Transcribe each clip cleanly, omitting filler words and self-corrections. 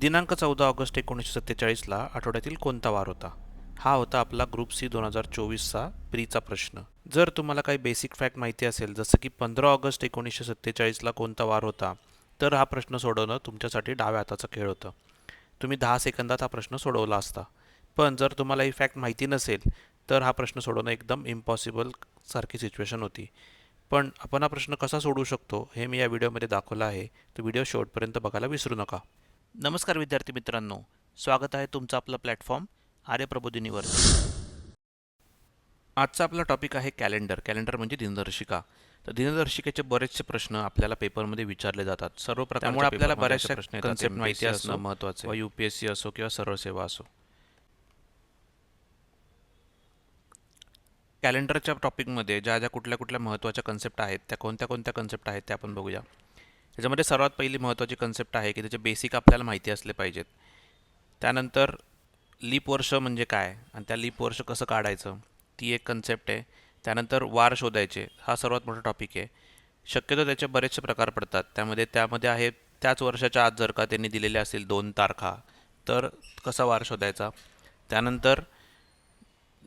दिनांक 14 ऑगस्ट 1947ला आठवड्यातील कोणता वार होता? हा होता आपला ग्रुप सी 2024चा प्रीचा प्रश्न. जर तुम्हाला काही बेसिक फॅक्ट माहिती असेल, जसं की 15 ऑगस्ट 1947ला कोणता वार होता, तर हा प्रश्न सोडवणं तुमच्यासाठी डाव्या हाताचा खेळ होता. तुम्ही 10 सेकंदात हा प्रश्न सोडवला असता. पण जर तुम्हाला ही फॅक्ट माहिती नसेल, तर हा प्रश्न सोडवणं एकदम इम्पॉसिबल सारखी सिच्युएशन होती. पण आपण हा प्रश्न कसा सोडवू शकतो हे मी या व्हिडिओमध्ये दाखवलं आहे. तो व्हिडिओ शेवटपर्यंत बघायला विसरू नका. नमस्कार विद्यार्थी मित्रांनो, स्वागत आहे तुमचं आपलं प्लॅटफॉर्म आर्यप्रबोधिनीवर. आजचा आपला टॉपिक आहे कॅलेंडर म्हणजे दिनदर्शिका. तर दिनदर्शिकेचे बरेचसे प्रश्न आपल्याला पेपरमध्ये विचारले जातात. सर्व प्रकारच्या त्यामुळे आपल्याला बऱ्याचशा कन्सेप्ट माहिती असणं महत्त्वाचं आहे, UPSC असो किंवा सर्व सेवा असो. कॅलेंडरच्या टॉपिकमध्ये ज्या ज्या कुठल्या कुठल्या महत्त्वाच्या कन्सेप्ट आहेत, त्या कोणत्या कोणत्या कन्सेप्ट आहेत त्या आपण बघूया. त्याच्यामध्ये सर्वात पहिली महत्त्वाची कन्सेप्ट आहे की त्याचे बेसिक आपल्याला माहिती असले पाहिजेत. त्यानंतर लीप वर्ष म्हणजे काय आणि त्या लीप वर्ष कसं काढायचं, ती एक कन्सेप्ट आहे. त्यानंतर वार शोधायचे, हा सर्वात मोठा टॉपिक आहे. शक्यतो त्याचे बरेचसे प्रकार पडतात. त्यामध्ये आहे त्याच वर्षाच्या आत जर का त्यांनी दिलेले असतील 2 तारखा, तर कसा वार शोधायचा. त्यानंतर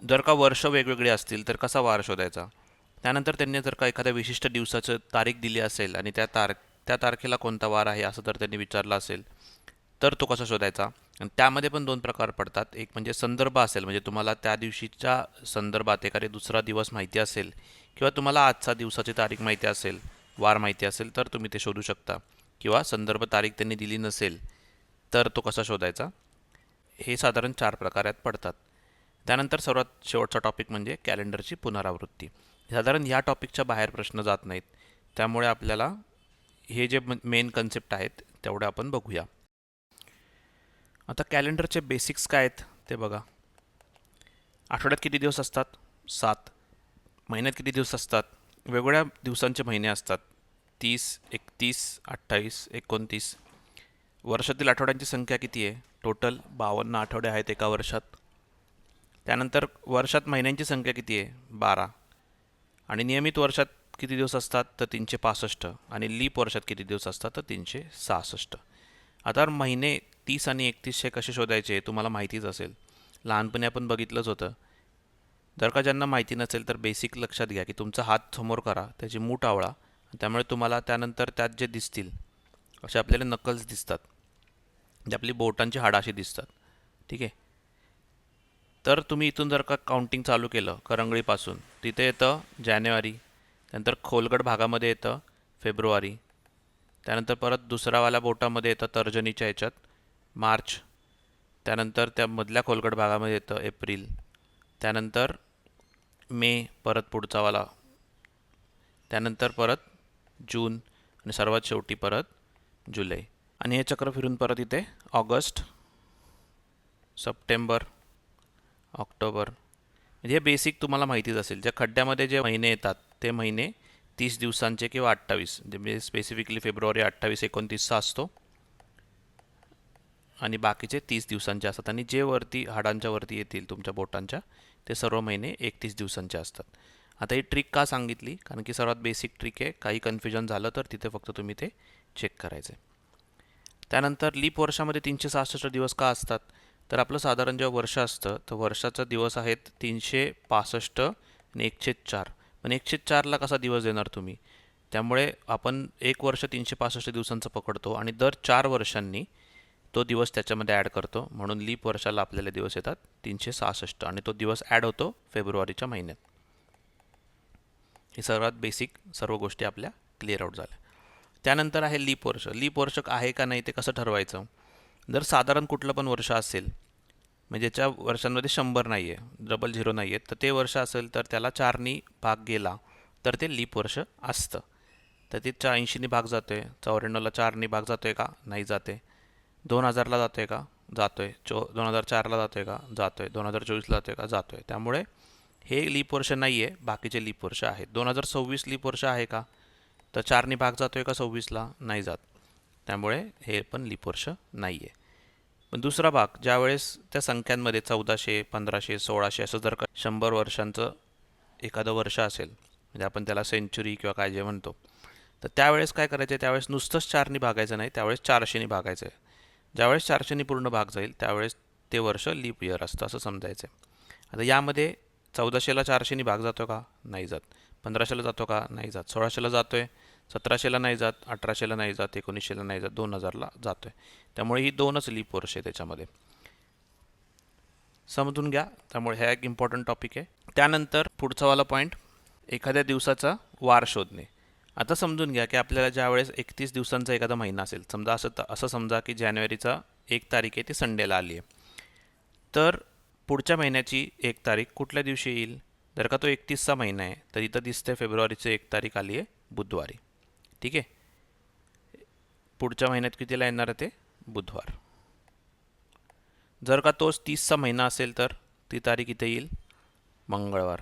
जर का वर्ष वेगवेगळे असतील तर कसा वार शोधायचा. त्यानंतर त्यांनी जर का एखाद्या विशिष्ट दिवसाचं तारीख दिली असेल आणि त्या तारखेला कोणता वार आहे असं जर त्यांनी विचारलं असेल, तर तो कसा शोधायचा. आणि त्यामध्ये पण 2 प्रकार पडतात. एक म्हणजे संदर्भ असेल, म्हणजे तुम्हाला त्या दिवशीच्या संदर्भात एखादा दुसरा दिवस माहिती असेल किंवा तुम्हाला आजचा दिवसाची तारीख माहिती असेल, वार माहिती असेल, तर तुम्ही ते शोधू शकता. किंवा संदर्भ तारीख त्यांनी दिली नसेल तर तो कसा शोधायचा. हे साधारण 4 प्रकारात पडतात. त्यानंतर सर्वात शेवटचा टॉपिक म्हणजे कॅलेंडरची पुनरावृत्ती. साधारण ह्या टॉपिकच्या बाहेर प्रश्न जात नाहीत. त्यामुळे आपल्याला हे जे मेन कन्सेप्ट आहेत तेवढं आपण बघूया. आता कॅलेंडरचे बेसिक्स काय आहेत ते बघा. आठवड्यात किती दिवस असतात? 7. महिन्यात किती दिवस असतात? वेगवेगळ्या दिवसांचे महिने असतात. 30, 31, 28, 29. वर्षातील आठवड्यांची संख्या किती आहे? टोटल 52 आठवडे आहेत एका वर्षात. त्यानंतर वर्षात महिन्यांची संख्या किती आहे? 12. आणि नियमित वर्षात किती दिवस असतात? तर 365. आणि लीप वर्षात किती दिवस असतात? तर 366. आता महिने 30 आणि 31 कसे शोधायचे तुम्हाला माहितीच असेल, लहानपणी आपण बघितलंच होतं. जर का ज्यांना माहिती नसेल तर बेसिक लक्षात घ्या की तुमचा हात समोर करा, त्याची मूठ आवळा, त्यामुळे तुम्हाला त्यानंतर त्यात जे दिसतील असे आपल्याला नकल्स दिसतात, जे आपली बोटांची हाडं अशी दिसतात. ठीक आहे. तर तुम्ही इथून जर का काउंटिंग चालू केलं करंगळीपासून, तिथे येतं जानेवारी. त्यानंतर खोलगट भागामध्ये येतं फेब्रुवारी. त्यानंतर परत दुसरावाल्या बोटामध्ये येतं तर्जनीच्या ह्याच्यात मार्च. त्यानंतर त्या मधल्या खोलगट भागामध्ये येतं एप्रिल. त्यानंतर मे परत पुढचावाला. त्यानंतर परत जून आणि सर्वात शेवटी परत जुलै. आणि हे चक्र फिरून परत इथे ऑगस्ट, सप्टेंबर, ऑक्टोबर. म्हणजे हे बेसिक तुम्हाला माहितीच असेल. ज्या खड्ड्यामध्ये जे महिने येतात ते महिने 30 दिवसांचे किंवा 28, म्हणजे स्पेसिफिकली फेब्रुवारी 28-29चा असतो आणि बाकीचे 30 दिवसांचे असतात. आणि जे वरती हाडांच्या वरती येतील तुमच्या बोटांच्या, ते सर्व महिने 31 दिवसांचे असतात. आता ही ट्रिक का सांगितली? कारण की सर्वात बेसिक ट्रिक आहे. काही कन्फ्युजन झालं तर तिथे फक्त तुम्ही ते चेक करायचे. त्यानंतर लीप वर्षामध्ये 366 दिवस का असतात? तर आपलं साधारण जेव्हा वर्ष असतं तर वर्षाचा दिवस आहेत 365 आणि 104. पण 104ला कसा दिवस देणार तुम्ही? त्यामुळे आपण एक वर्ष 365 दिवसांचं पकडतो आणि दर 4 वर्षांनी तो दिवस त्याच्यामध्ये ॲड करतो. म्हणून लीप वर्षाला आपल्याला दिवस येतात 366 आणि तो दिवस ॲड होतो फेब्रुवारीच्या महिन्यात. हे सर्वात बेसिक सर्व गोष्टी आपल्या क्लिअर आउट झाल्या. त्यानंतर आहे लीप वर्ष. लीप वर्ष आहे का नाही ते कसं ठरवायचं? जर साधारण कुठलं पण वर्ष असेल, म्हणजे ज्याच्या वर्षांमध्ये 100 नाही आहे, डबल झिरो नाही आहेत, तर ते वर्ष असेल तर त्याला 4नी भाग गेला तर ते लीप वर्ष असतं. तर ते 80नी भाग जातो आहे, 94ला 4नी भाग जातो आहे का? नाही जाते. 2000ला जातो आहे का? जातो आहे. 2004ला जातो आहे का? जातो आहे. 2024ला जातो आहे का? जातो आहे. त्यामुळे हे लीप वर्ष नाही आहे, बाकीचे लीप वर्ष आहेत. 2026 लीप वर्ष आहे का? तर 4नी भाग जातो आहे का 26ला? नाही जात. त्यामुळे हे पण लीप वर्ष नाही आहे. पण दुसरा भाग, ज्यावेळेस त्या संख्यांमध्ये 1400, 1500, 1600 असं जर का 100 वर्षांचं एखादं वर्ष असेल, म्हणजे आपण त्याला सेंचुरी किंवा काय जे म्हणतो, तर त्यावेळेस काय करायचं आहे? त्यावेळेस नुसतंच 4नी भागायचं नाही, त्यावेळेस 400नी भागायचं आहे. ज्यावेळेस 400नी पूर्ण भाग जाईल त्यावेळेस ते वर्ष लीप इयर असतं असं समजायचं आहे. आता यामध्ये 1400ला 400नी भाग जातो का? नाही जात. 1500ला जातो का? नाही जात. 1600ला जातोय, 1700ला नाही जात, 1800ला नाही जात, 1900ला नाही जात, 2000ला जातोय. त्यामुळे ही दोनच लीप वर्ष आहे त्याच्यामध्ये. समजून घ्या. त्यामुळे हा एक इम्पॉर्टंट टॉपिक आहे. त्यानंतर पुढचा वाला पॉईंट, एखाद्या दिवसाचा वार शोधणे. आता समजून घ्या की आपल्याला ज्या वेळेस 31 दिवसांचा एखादा महिना असेल, समजा असं समजा की जानेवारीचा 1 तारीख आहे ती संडेला आली आहे, तर पुढच्या महिन्याची 1 तारीख कुठल्या दिवशी येईल? जर का तो 31चा महिना आहे तर इथं दिसते फेब्रुवारीची 1 तारीख आली आहे बुधवारी. ठीक आहे. पुढच्या महिन्यात कितीला येणार आहे ते? बुधवार. जर का तोच 30चा महिना असेल तर ती तारीख इथे येईल मंगळवार.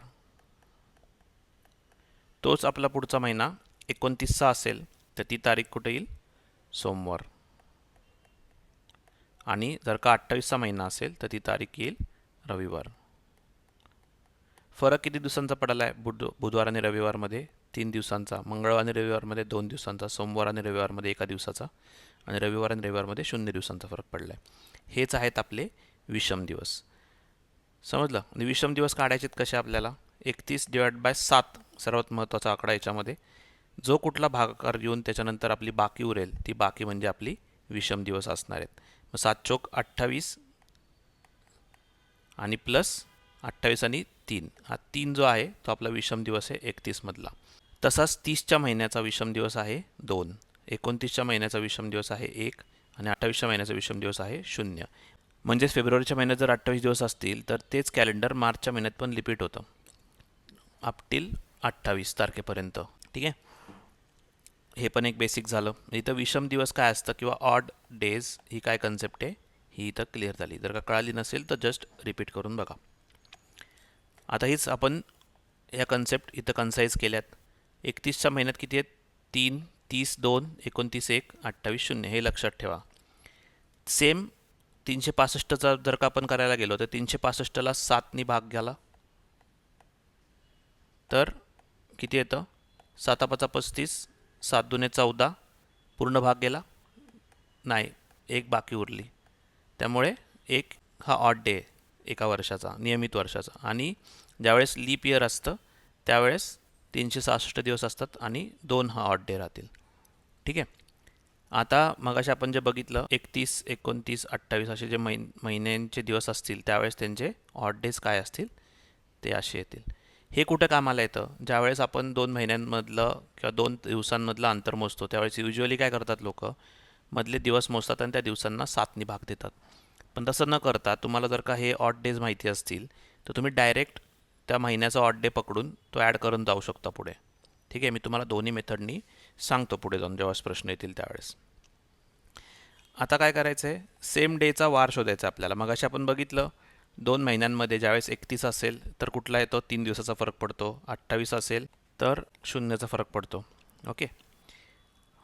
तोच आपला पुढचा महिना 29चा असेल तर ती तारीख कुठे येईल? सोमवार. आणि जर का 28चा महिना असेल तर ती तारीख येईल रविवार. फरक किती दिवसांचा पडला आहे? बुधवार आणि रविवारमध्ये 3 दिवसांचा, मंगळवार आणि रविवारमध्ये 2 दिवसांचा, सोमवार आणि रविवारमध्ये 1 दिवसाचा, आणि रविवार आणि रविवारमध्ये 0 दिवसांचा फरक पडला आहे. हेच आहेत आपले विषम दिवस. समजलं? आणि विषम दिवस काढायचे कसे आपल्याला? 31/7 सर्वात महत्त्वाचा आकडा याच्यामध्ये. जो कुठला भागाकार येऊन त्याच्यानंतर आपली बाकी उरेल ती बाकी म्हणजे आपली विषम दिवस असणार आहेत. मग 7 चोक 28 आणि प्लस 28 आणि 3, हा 3 जो आहे तो आपला विषम दिवस आहे 31 मधला. तसाच 30च्या महिन्याचा विषम दिवस आहे 2, 29च्या महिन्याचा विषम दिवस आहे 1 आणि 28च्या महिन्याचा विषम दिवस आहे 0. म्हणजेच फेब्रुवारीच्या महिन्यात जर 28 दिवस असतील तर तेच कॅलेंडर मार्चच्या महिन्यात पण रिपीट होतं अप टिल 28 तारखेपर्यंत. ठीक आहे. हे पण एक बेसिक झालं. इथं विषम दिवस काय असतं किंवा ऑड डेज ही काय कन्सेप्ट आहे ही इथं क्लिअर झाली. जर का कळाली नसेल तर जस्ट रिपीट करून बघा. आता हीच आपण ह्या कन्सेप्ट इथं कन्साईज केल्यात. 31च्या महिन्यात किती आहेत? 3, 30 2, 29 1, 28 0, हे लक्षात ठेवा. सेम 365चा जर का आपण करायला गेलो तर 365ला 7नी भाग घ्याला तर किती येतं? 7 5 35, 7 2 14, पूर्ण भाग गेला नाही, एक बाकी उरली. त्यामुळे एक हा ऑड डे एका वर्षाचा, नियमित वर्षाचा. आणि ज्यावेळेस लीप इयर असतं त्यावेळेस 366 दिवस असतात आणि 2 हा ऑड डे राहतील. ठीक आहे. आता मगाशी आपण जे बघितलं 31, 29, 28 असे जे महिन्यांचे दिवस असतील त्यावेळेस त्यांचे ऑड डेज काय असतील ते असे येतील. हे कुठं कामाला येतं? ज्यावेळेस आपण 2 महिन्यांमधलं किंवा 2 दिवसांमधलं अंतर मोजतो त्यावेळेस युजली काय करतात लोक? मधले दिवस मोजतात आणि त्या दिवसांना 7नी भाग देतात. पण तसं न करता तुम्हाला जर का हे ऑड डेज माहिती असतील तर तुम्ही डायरेक्ट त्या महिन्याचा ऑड डे पकडून तो ॲड करून जाऊ शकता पुढे. ठीक आहे. मी तुम्हाला दोन्ही मेथडनी सांगतो पुढे जाऊन जेव्हा प्रश्न येतील त्यावेळेस. आता काय करायचं आहे? सेम डेचा वार शोधायचा आपल्याला. मग अशी आपण बघितलं 2 महिन्यांमध्ये ज्यावेळेस 31 असेल तर कुठला येतो? 3 दिवसाचा फरक पडतो. 28 असेल तर 0चा फरक पडतो. ओके.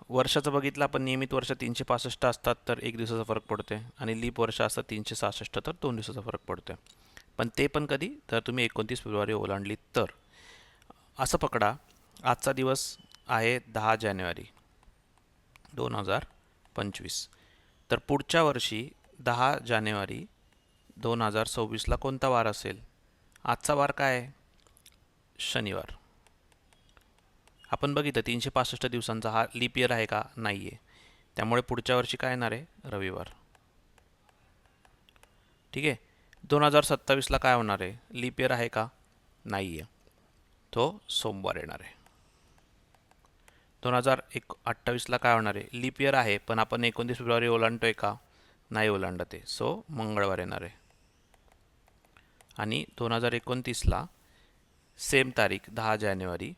वर्षाचं बघितलं आपण, नियमित वर्ष 365 असतात तर 1 दिवसाचा फरक पडतो आणि लीप वर्ष असतात 366 तर 2 दिवसाचा फरक पडतो. पण ते पण कधी? तर तुम्ही 29 फेब्रुवारी ओलांडली तर. असं पकडा आजचा दिवस आहे 10 जानेवारी 2025. तर पुढच्या वर्षी 10 जानेवारी 2026ला कोणता वार असेल? आजचा वार काय आहे? शनिवार. आपण बघितलं 365 दिवसांचा हा लीप इयर आहे का? नाही आहे. त्यामुळे पुढच्या वर्षी काय येणार आहे? रविवार. ठीक आहे. 2027ला काय होणार आहे? लीप इयर आहे का? नाही आहे. तो सोमवार येणार आहे. 2028ला काय होणार आहे? लीप इयर आहे पण आपण 29 फेब्रुवारी ओलांडतोय का? नाही ओलांडत आहे. सो मंगळवार येणार आहे. आणि 2029ला सेम तारीख 10 जानेवारी,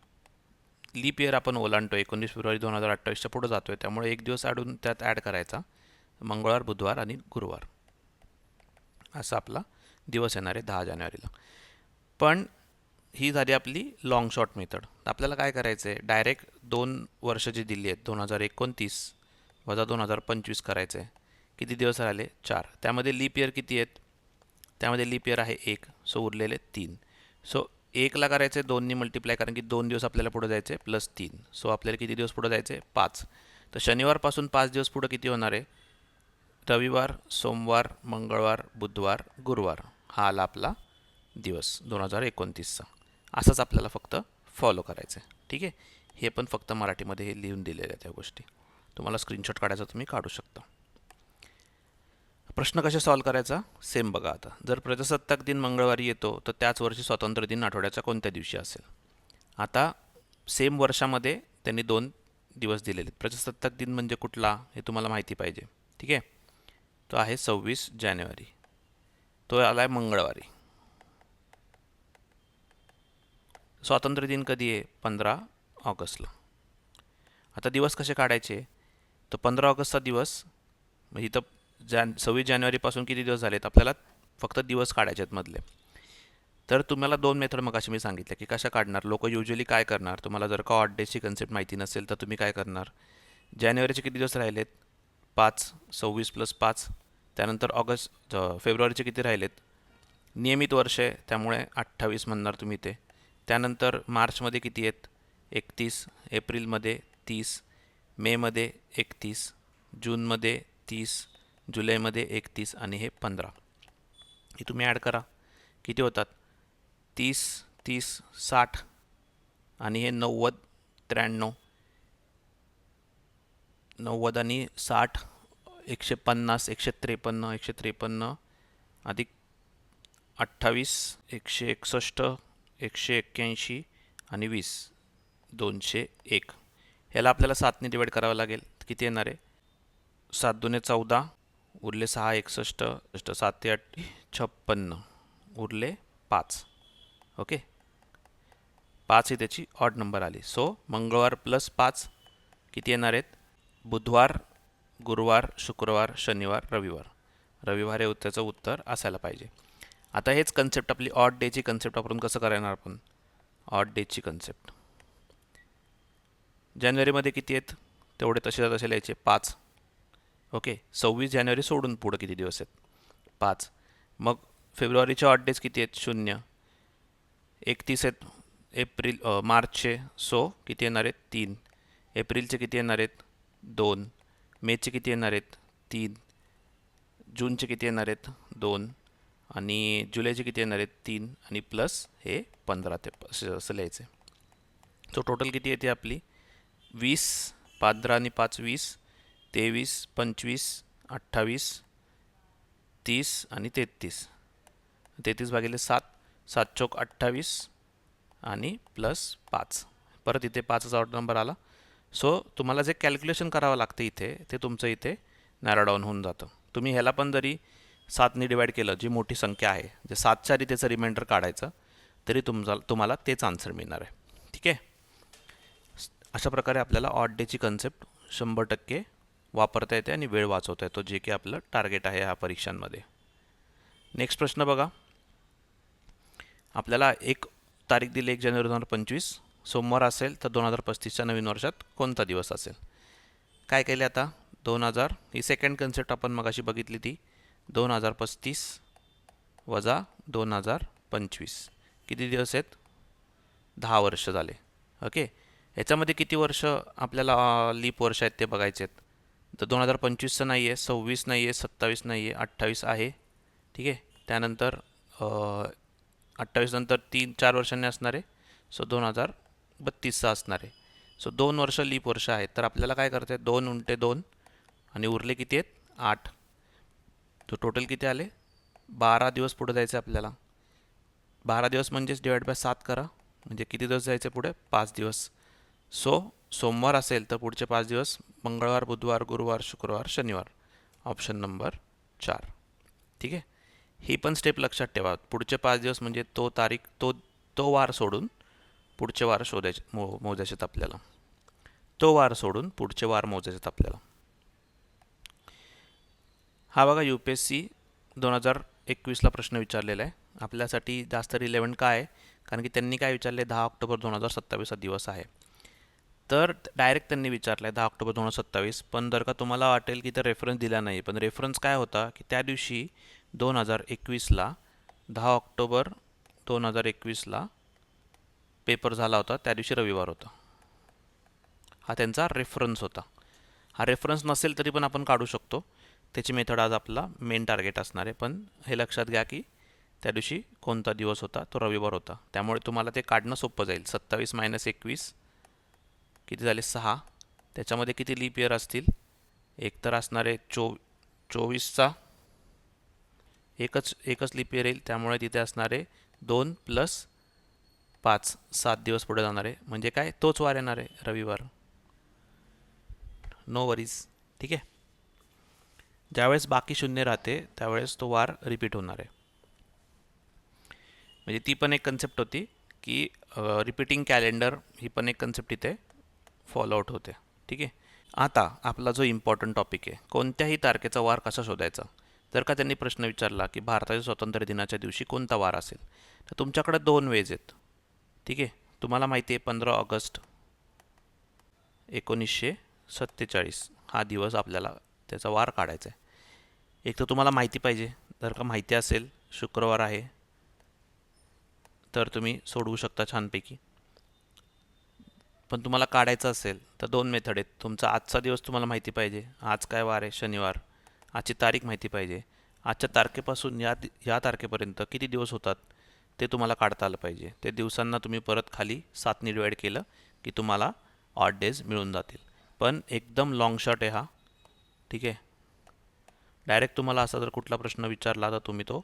लीप इयर आपण ओलांडतो 19 फेब्रुवारी 2028च्या पुढे जातोय त्यामुळे एक दिवस अडून त्यात ॲड करायचा. मंगळवार, बुधवार आणि गुरुवार असा आपला दिवस येणार आहे 10 जानेवारीला. पण ही झाली आपली लॉंग शॉर्ट मेथड. आपल्याला काय करायचं आहे? डायरेक्ट 2 वर्ष जी दिली आहेत 2029 वजा 2025 करायचं आहे. किती दिवस राहिले? 4. त्यामध्ये लीप इयर किती आहेत? त्यामध्ये लीप इयर आहे 1, सो उरलेले 3. सो 1ला करायचं आहे 2नी मल्टिप्लाय, कारण की 2 दिवस आपल्याला पुढे जायचे प्लस 3. सो आपल्याला किती दिवस पुढे जायचे? 5. तर शनिवारपासून 5 दिवस पुढे किती होणार आहे? रविवार, सोमवार, मंगळवार, बुधवार, गुरुवार हा आला आपला दिवस 2029चा. असंच आपल्याला फक्त फॉलो करायचं आहे. ठीक आहे. हे पण फक्त मराठीमध्ये हे लिहून दिलेल्या आहेत त्या गोष्टी. तुम्हाला स्क्रीनशॉट काढायचा तुम्ही काढू शकता. प्रश्न कसे सॉल्व करायचा सेम बघा. आता जर प्रजासत्ताक दिन मंगळवारी येतो तर त्याच वर्षी स्वातंत्र्य दिन आठवड्याच्या कोणत्या दिवशी असेल. आता सेम वर्षामध्ये त्यांनी 2 दिवस दिलेले आहेत. प्रजासत्ताक दिन म्हणजे कुठला हे तुम्हाला माहिती पाहिजे. ठीक आहे. तो आहे 26 जानेवारी. तो आला आहे मंगळवारी. स्वातंत्र्य दिन कधी आहे 15 ऑगस्टला. आता दिवस कसे काढायचे. तर 15 ऑगस्टचा दिवस म्हणजे इथं 26 जानेवारीपासून किती दिवस झालेत आपल्याला फक्त दिवस काढायचे आहेत मधले. तर तुम्हाला 2 मेथड मगाशी मी सांगितलं की कशा काढणार. लोक युजली काय करणार, तुम्हाला जर का ऑड डेजची कन्सेप्ट माहिती नसेल तर तुम्ही काय करणार. जानेवारीचे किती दिवस राहिलेत 5, 26 + 5. त्यानंतर फेब्रुवारीचे किती राहिलेत, नियमित वर्ष आहे त्यामुळे 28 म्हणणार तुम्ही ते. त्यानंतर मार्चमध्ये किती आहेत 31, एप्रिलमध्ये 30, मेमध्ये 31, जूनमध्ये 30, जुलैमध्ये 31 आणि हे 15. हे तुम्ही ॲड करा किती होतात 30, 30, 60 आणि हे 90, 93, 90 आणि 60, 150, 153, 153 अधिक 28, 161, 181 आणि 20, 201. ह्याला आपल्याला 7ने डिवाईड करावं लागेल. किती येणार आहे 7 दुने 14, उरले 6, 61, 7 8 56, उरले 5. ओके. 5 ही त्याची ऑड नंबर आली. सो मंगळवार + 5 किती येणार आहेत, बुधवार, गुरुवार, शुक्रवार, शनिवार, रविवार. रविवार हे त्याचं उत्तर असायला पाहिजे. आता हेच कन्सेप्ट आपली ऑड डेची कन्सेप्ट वापरून कसं करणार आपण. ऑड डेची कन्सेप्ट जानेवारीमध्ये किती आहेत तेवढे तसे लिहायचे 5. ओके. 26 जानेवारी सोडून पुढं किती दिवस आहेत 5. मग फेब्रुवारीचे ऑड डेज किती आहेत 0. 31 आहेत मार्चचे. सो किती येणार आहेत 3. एप्रिलचे किती येणार आहेत 2. मेचे किती येणार आहेत 3. जूनचे किती येणार आहेत 2 आणि जुलैचे किती येणार आहेत 3 आणि प्लस हे 15 ते असं लिहायचं. सो टोटल किती येते आपली 20, 15 आणि 5 20, 23, 25, 28, 30 आणि 33. 33 भागिले 7, 7 चौक 28 आणि प्लस 5. परत इथे 5चा ऑड नंबर आला. सो तुम्हाला जे कॅल्क्युलेशन करावं लागतं इथे ते तुमचं इथे नॅरो डाऊन होऊन जातं. तुम्ही ह्याला पण जरी 7ने डिवाईड केलं, जी मोठी संख्या आहे, जे 7च्या आधी त्याचं रिमाइंडर काढायचं तरी तुम्हाला तेच आन्सर मिळणार आहे. ठीक आहे. अशा प्रकारे आपल्याला ऑड डेची कन्सेप्ट 100% वापरता येते आणि वेळ वाचवता येतो, जे की आपलं टार्गेट आहे ह्या परीक्षांमध्ये. नेक्स्ट प्रश्न बघा. आपल्याला एक तारीख दिली 1 जानेवारी 2025 सोमवार असेल तर 2035च्या नवीन वर्षात कोणता दिवस असेल. काय केले आता 2000 ही सेकंड कन्सेप्ट आपण मगाशी बघितली ती 2035 वजा 2025 किती दिवस आहेत 10 वर्ष झाले. ओके. याच्यामध्ये किती वर्ष आपल्याला लीप वर्ष आहेत ते बघायचे आहेत. तर 2025चं नाही आहे, 26 नाही आहे, 27 नाही आहे, 28 आहे. ठीक आहे. त्यानंतर 28 नंतर 3-4 वर्षांनी असणार आहे. सो 2032चा असणार आहे. सो 2 वर्ष लीप वर्ष आहेत. तर आपल्याला काय करता आहे 2 × 2 आणि उरले किती आहेत 8. तो टोटल किती आले 12 दिवस पुढे जायचे आपल्याला. 12 दिवस म्हणजेच डिवाइड बाय 7 करा म्हणजे किती दिवस जायचे पुढे 5 दिवस. सो सोमवार असेल तर पुढचे 5 दिवस मंगळवार, बुधवार, गुरुवार, शुक्रवार, शनिवार. Option number 4. ठीक आहे. ही पण स्टेप लक्षात ठेवा. पुढचे 5 दिवस म्हणजे तो तारीख तो वार सोडून पुढचे वार शोधायचे मोजायचे आपल्याला. तो वार सोडून पुढचे वार मोजायचे आपल्याला. हा बघा UPSC 2021ला प्रश्न विचारलेला आहे. आपल्यासाठी जास्त रिलेव्हंट काय आहे कारण की त्यांनी काय विचारले 10 ऑक्टोबर 2027 हा दिवस आहे. तर डायरेक्ट त्यांनी विचारलं आहे 10 ऑक्टोबर 2027. पण जर का तुम्हाला वाटेल की तर रेफरन्स दिला नाही, पण रेफरन्स काय होता की त्या दिवशी 2021ला 10 ऑक्टोबर 2021ला पेपर झाला होता, त्या दिवशी रविवार होता. हा त्यांचा रेफरन्स होता. हा रेफरन्स नसेल तरी पण आपण काढू शकतो. त्याची मेथड आज आपला मेन टार्गेट असणार आहे. पण हे लक्षात घ्या की त्या दिवशी कोणता दिवस होता, तो रविवार होता. त्यामुळे तुम्हाला ते काढणं सोपं जाईल. 27 - 21 किती झाले? 6. त्याच्यामध्ये किती लीप इयर असतील? एक तर असणार आहे 24चा एकच लीप इयर येईल, त्यामुळे तिथे असणार आहे 2 + 5, 7 दिवस पुढे जाणार आहे. म्हणजे काय? तोच वार येणार आहे, रविवार. No worries. ठीक आहे. ज्यावेळेस बाकी शून्य राहते त्यावेळेस तो वार रिपीट होणार आहे. म्हणजे ती पण एक कन्सेप्ट होती की रिपीटिंग कॅलेंडर ही पण एक कन्सेप्ट इथे फॉलो आउट होते. ठीक आहे. आता आपला जो इम्पॉर्टंट टॉपिक आहे, कोणत्याही तारखेचा वार कसा शोधायचा. जर का त्यांनी प्रश्न विचारला की भारताच्या स्वातंत्र्य दिनाच्या दिवशी कोणता वार असेल, तर तुमच्याकडे 2 वेज आहेत. ठीक आहे. तुम्हाला माहिती आहे 15 ऑगस्ट 1947 हा दिवस आपल्याला त्याचा वार काढायचा आहे. एक तर तुम्हाला माहिती पाहिजे. जर का माहिती असेल शुक्रवार आहे तर तुम्ही सोडवू शकता छानपैकी. पण तुम्हाला काढायचं असेल तर 2 मेथड आहेत. तुमचा आजचा दिवस तुम्हाला माहिती पाहिजे. आज काय वार आहे? शनिवार. आजची तारीख माहिती पाहिजे. आजच्या तारखेपासून या तारखेपर्यंत किती दिवस होतात ते तुम्हाला काढता आलं पाहिजे. ते दिवसांना तुम्ही परत खाली 7ने डिवाईड केलं की तुम्हाला ऑड डेज मिळून जातील. पण एकदम लाँग शॉट आहे हा. ठीक आहे. डायरेक्ट तुम्हाला असा जर कुठला प्रश्न विचारला तर तुम्ही तो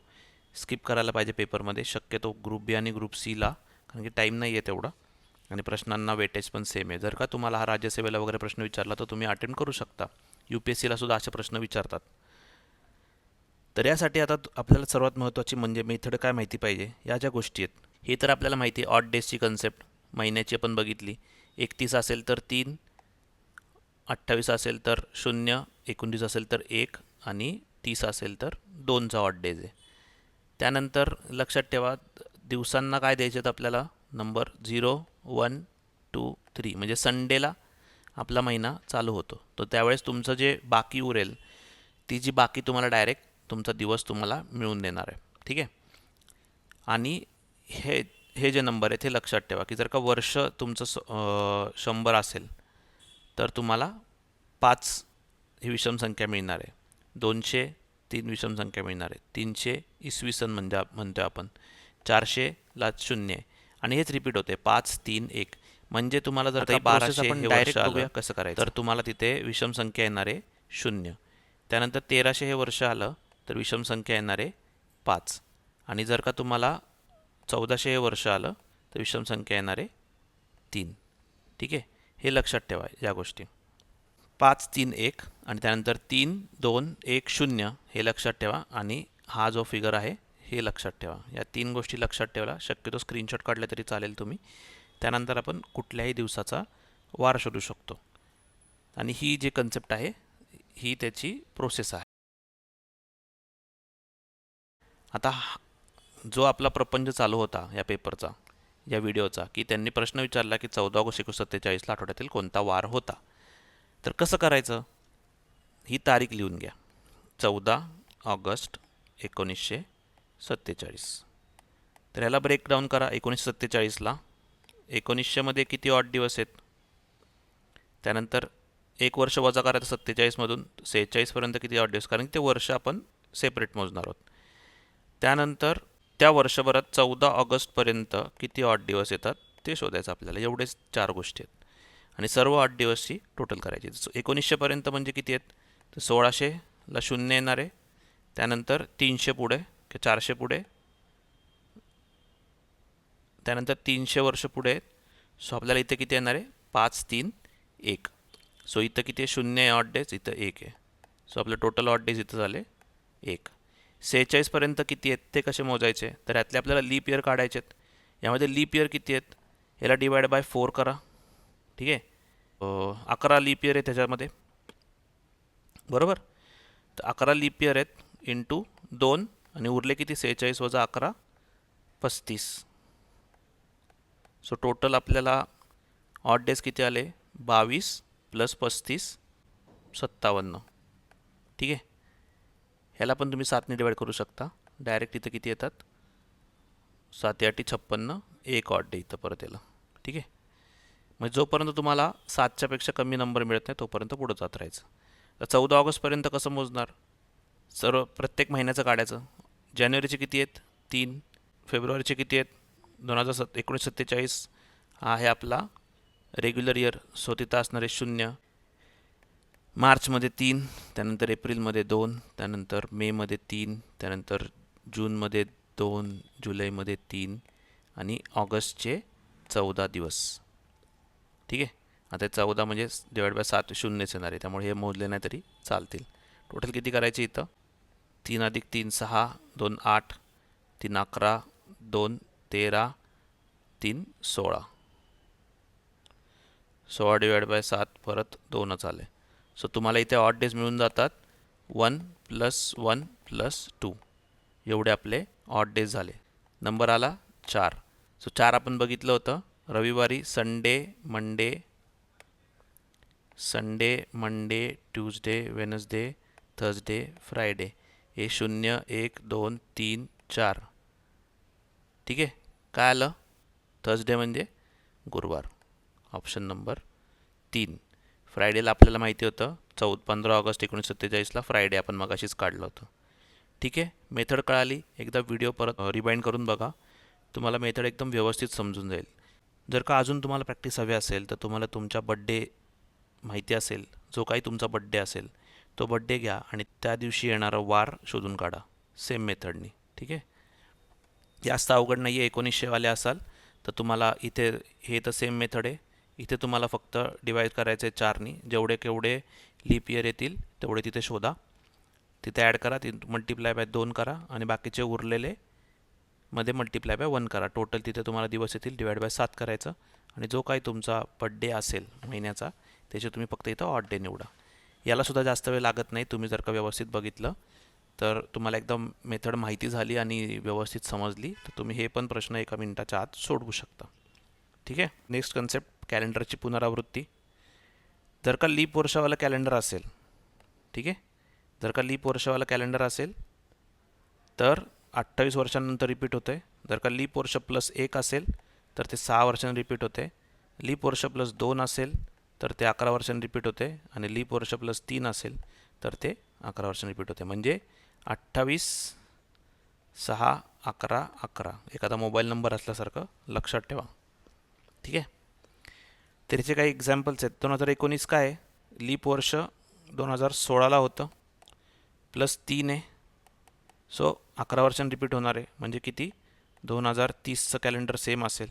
स्किप करायला पाहिजे पेपरमध्ये. शक्यतो ग्रुप बी आणि ग्रुप सीला, कारण की टाईम नाही आहे तेवढा आणि प्रश्नांना वेटेज पण सेम आहे. जर का तुम्हाला हा राज्यसेवेला वगैरे प्रश्न विचारला तर तुम्ही अटेम्प्ट करू शकता. UPSCला सुद्धा असे प्रश्न विचारतात. तर यासाठी आता आपल्याला सर्वात महत्त्वाची म्हणजे मेथड काय माहिती पाहिजे. या ज्या गोष्टी आहेत हे तर आपल्याला माहिती आहे. ऑड डेजची कन्सेप्ट महिन्याची आपण बघितली. 31 असेल तर 3, 28 असेल तर 0, 29 असेल तर 1 आणि 30 असेल तर 2चा ऑड डेज आहे. त्यानंतर लक्षात ठेवा दिवसांना काय द्यायचे आहेत आपल्याला नंबर 0, 1, 2, 3 म्हणजे संडेला आपला महिना चालू होतो. तर त्यावेळेस तुमचं जे बाकी उरेल ती जी बाकी तुम्हाला डायरेक्ट तुमचा दिवस तुम्हाला मिळून देणार आहे. ठीक आहे. आणि हे हे जे नंबर आहेत हे लक्षात ठेवा की जर का वर्ष तुमचं 100 असेल तर तुम्हाला 5 ही विषम संख्या मिळणार आहे. 200 3 विषम संख्या मिळणार आहे. 300 इसवी सन म्हणतोय आपण. 400ला 0 आहे आणि हेच रिपीट होते 5, 3, 1. म्हणजे तुम्हाला जर का 1200 हे वर्ष आलं कसं करायचं तर तुम्हाला तिथे विषम संख्या येणार आहे 0. त्यानंतर 1300 हे वर्ष आलं तर विषम संख्या येणार आहे 5. आणि जर का तुम्हाला 1400 हे वर्ष आलं तर विषम संख्या येणार आहे 3. ठीक आहे. हे लक्षात ठेवा या गोष्टी. 5, 3, 1 आणि त्यानंतर 3, 2, 1, 0 हे लक्षात ठेवा आणि हा जो फिगर आहे हे लक्षात ठेवा. या 3 गोष्टी लक्षात ठेवला. शक्यतो स्क्रीनशॉट काढले तरी चालेल तुम्ही. त्यानंतर आपण कुठल्याही दिवसाचा वार शोधू शकतो आणि ही जी कन्सेप्ट आहे ही त्याची प्रोसेस आहे. आता जो आपला प्रपंच चालू होता या पेपरचा, या व्हिडिओचा, की त्यांनी प्रश्न विचारला की 14 ऑगस्ट 1947ला आठवड्यातील कोणता वार होता. तर कसं करायचं? ही तारीख लिहून घ्या. 14 ऑगस्ट 1947. तर ह्याला ब्रेकडाऊन करा. 1947ला 1900मध्ये किती ऑड दिवस आहेत? त्यानंतर एक वर्ष वजा करायचं 47मधून 46पर्यंत किती ऑड दिवस, कारण की ते वर्ष आपण सेपरेट मोजणार आहोत. त्यानंतर त्या वर्षभरात 14 ऑगस्टपर्यंत किती ऑड दिवस येतात ते शोधायचं आपल्याला. एवढेच 4 गोष्टी आहेत आणि सर्व ऑड दिवसची टोटल करायची. 1900पर्यंत म्हणजे किती आहेत? तर 1600ला 0 येणार आहे. त्यानंतर 300 पुढे की 400 पुढे, त्यानंतर 300 वर्ष पुढे. सो आपल्याला इथे किती येणार आहे? 5, 3, 1. सो इथं किती आहे? 0 आहे ऑड डेज, इथं 1 आहे. सो आपलं टोटल ऑड डेज इथं झाले 1. 46पर्यंत किती आहेत ते कसे मोजायचे? तर यातले आपल्याला लीप इयर काढायचे आहेत. यामध्ये लीप इयर किती आहेत? याला डिवाइड बाय 4 करा. ठीक आहे. 11 लीप इयर आहे त्याच्यामध्ये, बरोबर. तर 11 लीप इयर आहेत इंटू 2 आणि उरले किती? 46 वजा 11 35. सो टोटल आपल्याला ऑड डेज किती आले? 22 + 35 57. ठीक आहे. ह्याला पण तुम्ही 7ने डिवाइड करू शकता. डायरेक्ट इथं किती येतात? 7 8 56. एक ऑड डे इथं परत याला. ठीक आहे. म्हणजे जोपर्यंत तुम्हाला 7च्या पेक्षा कमी नंबर मिळत नाही तोपर्यंत पुढं जात राहायचं. तर 14 ऑगस्टपर्यंत कसं मोजणार? सर्व प्रत्येक महिन्याचं काढायचं. जानेवारीचे किती आहेत? 3. फेब्रुवारीचे किती आहेत? 1947. हा आहे आपला रेग्युलर इयर, सो तिथं असणारे 0. मार्चमध्ये 3, त्यानंतर एप्रिलमध्ये 2, त्यानंतर मेमध्ये 3, त्यानंतर जूनमध्ये 2, जुलैमध्ये 3 आणि ऑगस्टचे 14 दिवस. ठीक आहे. आता 14 म्हणजे डिवाइड बाय 7 शून्यच येणार आहे, त्यामुळे हे मोजले नाही तरी चालतील. टोटल किती करायचे इथं? 3 अधिक 3 6, 2 8, 3 11, 2 13, 3 16. 16 डिवाइड बाय 7 परत 2च आले. सो तुम्हाला इथे ऑड डेज मिळून जातात. 1 + 1 + 2 एवढे आपले ऑड डेज झाले. नंबर आला 4. सो 4 आपण बघितलं होतं. रविवारी Sunday, Monday, Tuesday, Wednesday, Thursday, Friday. हे 0 1 2 3 4. ठीक आहे. काय आलं? थर्सडे म्हणजे गुरुवार. Option number 3. फ्रायडेला आपल्याला माहिती होतं 15 ऑगस्ट 1947ला फ्रायडे आपण मगाशीच काढलं होतं. ठीक आहे. मेथड कळाली. एकदा व्हिडिओ परत रिवाइंड करून बघा, तुम्हाला मेथड एकदम व्यवस्थित समजून जाईल. जर का अजून तुम्हाला प्रॅक्टिस हवी असेल तर तुम्हाला तुमचा बड्डे माहिती असेल, जो काही तुमचा बड्डे असेल तो बड्डे घ्या आणि त्या दिवशी येणारा वार शोधून काढा सेम मेथडनी. ठीक आहे. जास्त अवघड नाही आहे. 1900 वाले असाल तर तुम्हाला इथे हे तर सेम मेथड आहे. इथे तुम्हाला फक्त डिवाइड करायचं आहे 4नी. जेवढे केवढे लीप इयर येतील तेवढे तिथे शोधा, तिथे ॲड करा, मल्टिप्लाय बाय 2 करा आणि बाकीचे उरलेले मध्ये मल्टिप्लाय बाय 1 करा. टोटल तिथे तुम्हाला दिवस येतील, डिवाइड बाय 7 करायचं आणि जो काही तुमचा बड्डे असेल महिन्याचा त्याचे तुम्ही फक्त इथं ऑड डे निवडा. यालासुद्धा जास्त वेळ लागत नाही. तुम्ही जर का व्यवस्थित बघितलं तर तुम्हाला एकदम मेथड माहिती झाली आणि व्यवस्थित समजली तर तुम्ही हे पण प्रश्न 1 मिनिटाच्या आत सोडवू शकता. ठीक आहे. नेक्स्ट कन्सेप्ट, कॅलेंडरची पुनरावृत्ती. जर का लीप वर्षावाला कॅलेंडर असेल, ठीक आहे, जर का लीप वर्षावाला कॅलेंडर असेल तर 28 वर्षांनंतर रिपीट होते. जर का लीप वर्ष +1 असेल तर ते 6 वर्षांनी रिपीट होते. लीप वर्ष +2 असेल तर ते 11 वर्षांनी रिपीट होते आणि लीप वर्ष +3 असेल तर ते 11 वर्षांनी रिपीट होते. म्हणजे 28 6 11 11 एखादा मोबाईल नंबर असल्यासारखं लक्षात ठेवा. ठीक आहे. त्याचे काही एक्झाम्पल्स आहेत. 2019 काय आहे? लीप वर्ष 2016ला होतं, +3 आहे, सो 11 वर्षांनी रिपीट होणार आहे. म्हणजे किती? 2030चं कॅलेंडर सेम असेल.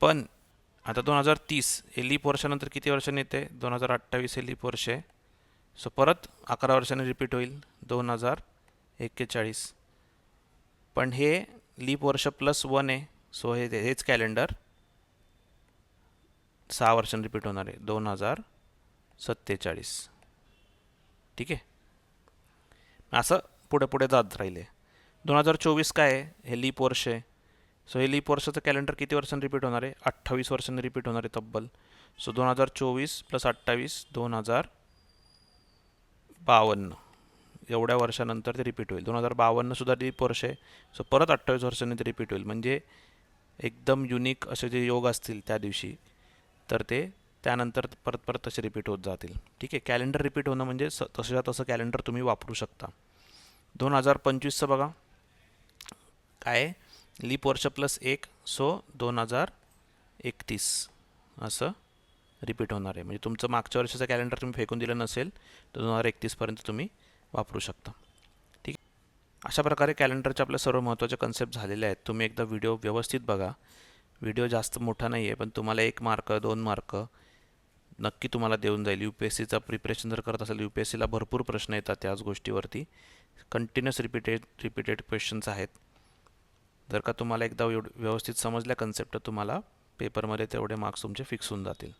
पण आता 2030 हे लीप वर्षानंतर किती वर्षांनी येते? 2028 हे लीप वर्ष आहे, सो परत 11 वर्षांनी रिपीट होईल 2041. पण हे लीप वर्ष +1 आहे, सो हेच कॅलेंडर 6 वर्षांनी रिपीट होणार आहे 2047. ठीक आहे. असं पुढे पुढे जात राहिले. 2024 काय आहे? हे लीप वर्ष आहे, सो हे लीप वर्षाचं कॅलेंडर किती वर्षांनी रिपीट होणार आहे? 28 वर्षांनी रिपीट होणार आहे तब्बल. सो 2024 + 28 2052 एवढ्या वर्षानंतर ते रिपीट होईल. 2052 सुद्धा लीप वर्ष आहे, सो परत 28 वर्षांनी ते रिपीट होईल. म्हणजे एकदम युनिक असे जे योग असतील त्या दिवशी तर ते त्यानंतर परत परत तसे रिपीट होत जातील. ठीक आहे. कॅलेंडर रिपीट होणं म्हणजे तसं तसं कॅलेंडर तुम्ही वापरू शकता. 2025चं बघा काय आहे? लीप वर्ष +1, सो 2031 असं रिपीट होणार आहे. म्हणजे तुमचं मागच्या वर्षाचं कॅलेंडर तुम्ही फेकून दिलं नसेल तर 2031पर्यंत तुम्ही वापरू शकता. ठीक आहे. अशा प्रकारे कॅलेंडरचे आपल्या सर्व महत्त्वाचे कन्सेप्ट झालेले आहेत. तुम्ही एकदा व्हिडिओ व्यवस्थित बघा. व्हिडिओ जास्त मोठा नाही आहे, पण तुम्हाला 1 मार्क 2 मार्क नक्की तुम्हाला देऊन जाईल. UPSCचा प्रिपरेशन जर करत असेल, UPSCला भरपूर प्रश्न येतात त्याच गोष्टीवरती. कंटिन्युअस रिपीटेड क्वेश्चन्स आहेत. जर का तुम्हाला एकदा व्यवस्थित समजल्या कन्सेप्ट तर तुम्हाला पेपरमध्ये तेवढे मार्क्स तुमचे फिक्स होऊन जातील.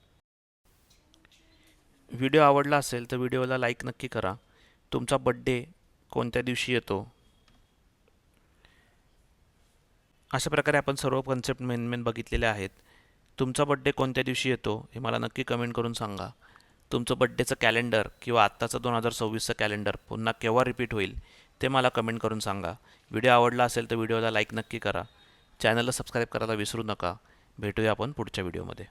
व्हिडिओ आवडला असेल तर व्हिडिओला लाईक नक्की करा. तुमचा बड्डे कोणत्या दिवशी येतो? अशा प्रकारे आपण सर्व कन्सेप्ट मेन बघितलेले आहेत. तुमचा बड्डे कोणत्या दिवशी येतो हे मला नक्की कमेंट करून सांगा. तुमचं बड्डेचं कॅलेंडर किंवा आत्ताचं 2026चं कॅलेंडर पुन्हा केव्हा रिपीट होईल ते मला कमेंट करून सांगा. व्हिडिओ आवडला असेल तर व्हिडिओला लाईक नक्की करा. चॅनलला सबस्क्राईब करायला विसरू नका. भेटूया आपण पुढच्या व्हिडिओमध्ये.